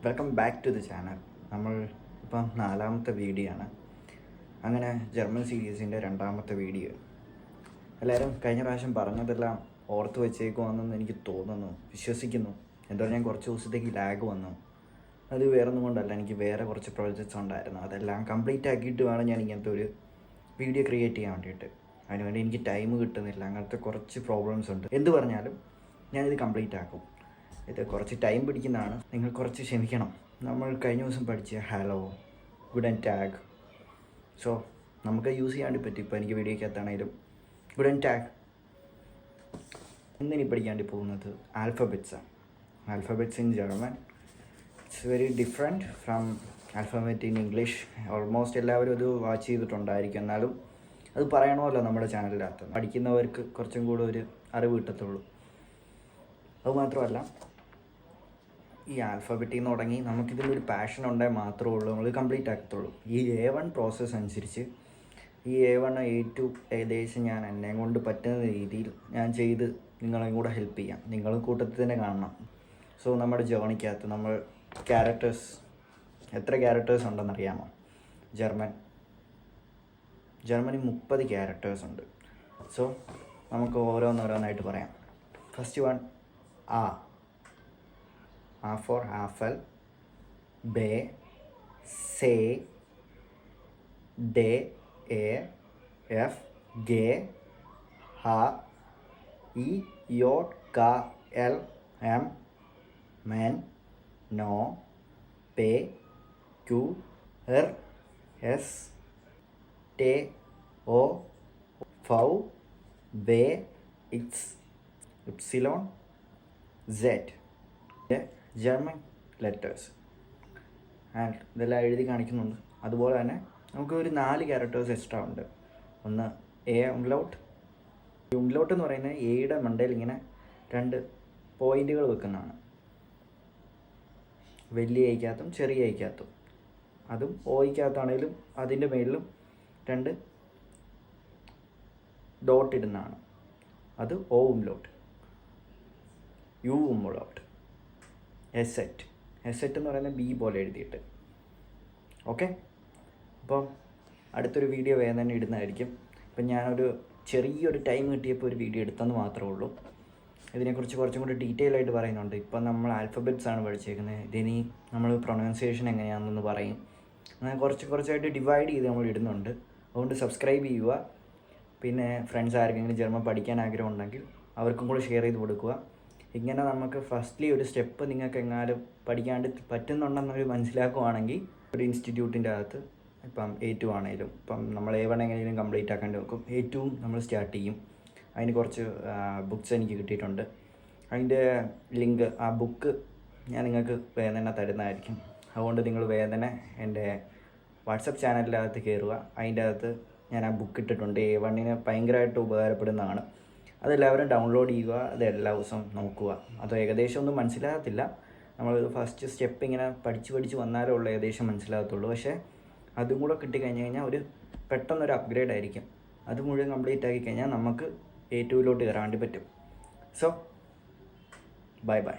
Welcome back to the channel. നമ്മൾ ഇപ്പം 4ാമത്തെ video ആണ്. അങ്ങനെ ജർമ്മൻ സീരീസിൻ്റെ 2ാമത്തെ വീഡിയോ. എല്ലാവരും കഴിഞ്ഞ പ്രാവശ്യം പറഞ്ഞതെല്ലാം ഓർത്ത് വെച്ചേക്കുവാണെന്ന് എനിക്ക് തോന്നുന്നു, വിശ്വസിക്കുന്നു. എന്തായാലും ഞാൻ കുറച്ച് ദിവസത്തേക്ക് ലാഗ് വന്നു. അത് വേറൊന്നും കൊണ്ടല്ല, എനിക്ക് വേറെ കുറച്ച് പ്രോജക്റ്റ്സ് ഉണ്ടായിരുന്നു. അതെല്ലാം കംപ്ലീറ്റ് ആക്കിയിട്ട് വേണം ഞാൻ ഇങ്ങനത്തെ ഒരു വീഡിയോ ക്രിയേറ്റ് ചെയ്യാൻ വേണ്ടിയിട്ട്. അതിനുവേണ്ടി എനിക്ക് ടൈം കിട്ടുന്നില്ല. അങ്ങനത്തെ കുറച്ച് പ്രോബ്ലംസ് ഉണ്ട്. എന്ത് പറഞ്ഞാലും ഞാനിത് കംപ്ലീറ്റ് ആക്കും. ഇത് കുറച്ച് ടൈം പിടിക്കുന്നതാണ്, നിങ്ങൾ കുറച്ച് ക്ഷമിക്കണം. നമ്മൾ കഴിഞ്ഞ ദിവസം പഠിച്ച hello, good and tag. So നമുക്ക് യൂസ് ചെയ്യാണ്ട് പറ്റും. ഇപ്പോൾ എനിക്ക് വീഡിയോക്കകത്താണെങ്കിലും ഗുഡ് ആൻഡ് ടാഗ്. ഇന്നിനി പഠിക്കാണ്ട് പോകുന്നത് ആൽഫബറ്റ്സാണ്. Alphabets in German. It's very different from alphabet in English. Almost എല്ലാവരും അത് വാച്ച് ചെയ്തിട്ടുണ്ടായിരിക്കും. എന്നാലും അത് പറയണമല്ലോ നമ്മുടെ ചാനലിനകത്ത്. പഠിക്കുന്നവർക്ക് കുറച്ചും കൂടെ ഒരു അറിവ് കിട്ടത്തുള്ളൂ. അതുമാത്രമല്ല, ഈ ആൽഫബറ്റിൽ നിന്ന് തുടങ്ങി നമുക്കിതിലൊരു പാഷൻ ഉണ്ടായാൽ മാത്രമേ ഉള്ളൂ നമ്മൾ കംപ്ലീറ്റ് ആക്കത്തുള്ളൂ. ഈ A1 പ്രോസസ്സ് അനുസരിച്ച് ഈ A1 A2 ഏകദേശം ഞാൻ എന്നെ കൊണ്ട് പറ്റുന്ന രീതിയിൽ ഞാൻ ചെയ്ത് നിങ്ങളെയും കൂടെ ഹെൽപ്പ് ചെയ്യാം. നിങ്ങളും കൂട്ടത്തിൽ തന്നെ കാണണം. സോ നമ്മുടെ ജേണിക്കകത്ത് നമ്മൾ എത്ര ക്യാരക്ടേഴ്സ് ഉണ്ടെന്നറിയാമോ? ജർമ്മനി 30 ക്യാരക്ടേഴ്സ് ഉണ്ട്. സോ നമുക്ക് ഓരോന്നോരോന്നായിട്ട് പറയാം. First one A for apple, B, C, D, E, F, G, H, I, J, K, L, M, N, N, P, Q, R, S, T, O, V, W, X, Y, Z. German letters and ഇതെല്ലാം എഴുതി കാണിക്കുന്നുണ്ട്. അതുപോലെ തന്നെ നമുക്ക് ഒരു 4 characters extra ഉണ്ട്. ഒന്ന് A umlaut. umlaut എന്ന് പറയുന്നത് എയുടെ മണ്ടയിൽ ഇങ്ങനെ 2 പോയിന്റുകൾ വെക്കുന്നതാണ്. വലിയ ഐക്കകത്തും ചെറിയ ഐക്കകത്തും. അതും ഓയ്ക്കകത്താണെങ്കിലും അതിൻ്റെ മേളിലും 2 ഡോട്ട് ഇടുന്നതാണ്. അത് O umlaut. U umlaut. Asset എന്ന് പറയുന്നത് B പോലെ എഴുതിയിട്ട്. ഓക്കെ, അപ്പം അടുത്തൊരു വീഡിയോ വേഗം തന്നെ ഇടുന്നതായിരിക്കും. ഇപ്പം ഞാനൊരു ചെറിയൊരു ടൈം കിട്ടിയപ്പോൾ ഒരു വീഡിയോ എടുത്തെന്ന് മാത്രമേ ഉള്ളൂ. ഇതിനെക്കുറിച്ച് കുറച്ചും കൂടി ഡീറ്റെയിൽ ആയിട്ട് പറയുന്നുണ്ട്. ഇപ്പം നമ്മൾ ആൽഫബറ്റ്സ് ആണ് പഠിച്ചേക്കുന്നത്. ഇതിനി നമ്മൾ പ്രൊനൗൺസിയേഷൻ എങ്ങനെയാണെന്നൊന്ന് പറയും. അങ്ങനെ കുറച്ചായിട്ട് ഡിവൈഡ് ചെയ്ത് നമ്മൾ ഇടുന്നുണ്ട്. അതുകൊണ്ട് സബ്സ്ക്രൈബ് ചെയ്യുക. പിന്നെ ഫ്രണ്ട്സ് ആർക്കെങ്കിലും ജർമ്മൻ പഠിക്കാൻ ആഗ്രഹം ഉണ്ടെങ്കിൽ അവർക്കും കൂടെ ഷെയർ ചെയ്ത് കൊടുക്കുക. ഇങ്ങനെ നമുക്ക് ഫസ്റ്റ്ലി ഒരു സ്റ്റെപ്പ് നിങ്ങൾക്ക് എങ്ങാനും പഠിക്കാണ്ട് പറ്റുന്നുണ്ടെന്നൊരു മനസ്സിലാക്കുവാണെങ്കിൽ ഒരു ഇൻസ്റ്റിറ്റ്യൂട്ടിൻ്റെ അകത്ത് ഇപ്പം A2 ആണെങ്കിലും ഇപ്പം നമ്മൾ A1 എങ്ങനെയും കംപ്ലീറ്റ് ആക്കേണ്ടി വെക്കും. A2 നമ്മൾ സ്റ്റാർട്ട് ചെയ്യും. അതിന് കുറച്ച് ബുക്സ് എനിക്ക് കിട്ടിയിട്ടുണ്ട്. അതിൻ്റെ ലിങ്ക്, ആ ബുക്ക് ഞാൻ നിങ്ങൾക്ക് വേഗം തന്നെ തരുന്നതായിരിക്കും. അതുകൊണ്ട് നിങ്ങൾ വേഗം തന്നെ എൻ്റെ വാട്സപ്പ് ചാനലിൻ്റെ അകത്ത് കയറുക. അതിൻ്റെ അകത്ത് ഞാൻ ആ ബുക്ക് ഇട്ടിട്ടുണ്ട്. A1 ഭയങ്കരമായിട്ട് ഉപകാരപ്പെടുന്നതാണ്. അതെല്ലാവരും ഡൗൺലോഡ് ചെയ്യുക. അത് എല്ലാ ദിവസവും നോക്കുക. അത് ഏകദേശം ഒന്നും മനസ്സിലാകത്തില്ല. നമ്മൾ ഫസ്റ്റ് സ്റ്റെപ്പ് ഇങ്ങനെ പഠിച്ച് വന്നാലേ ഉള്ളൂ ഏകദേശം മനസ്സിലാകത്തുള്ളൂ. പക്ഷേ അതും കൂടെ കിട്ടിക്കഴിഞ്ഞ് കഴിഞ്ഞാൽ പെട്ടെന്നൊരു അപ്ഗ്രേഡ് ആയിരിക്കും. അത് മുഴുവൻ കംപ്ലീറ്റ് ആക്കി കഴിഞ്ഞാൽ നമുക്ക് A2 കയറാൻ വേണ്ടി പറ്റും. So by.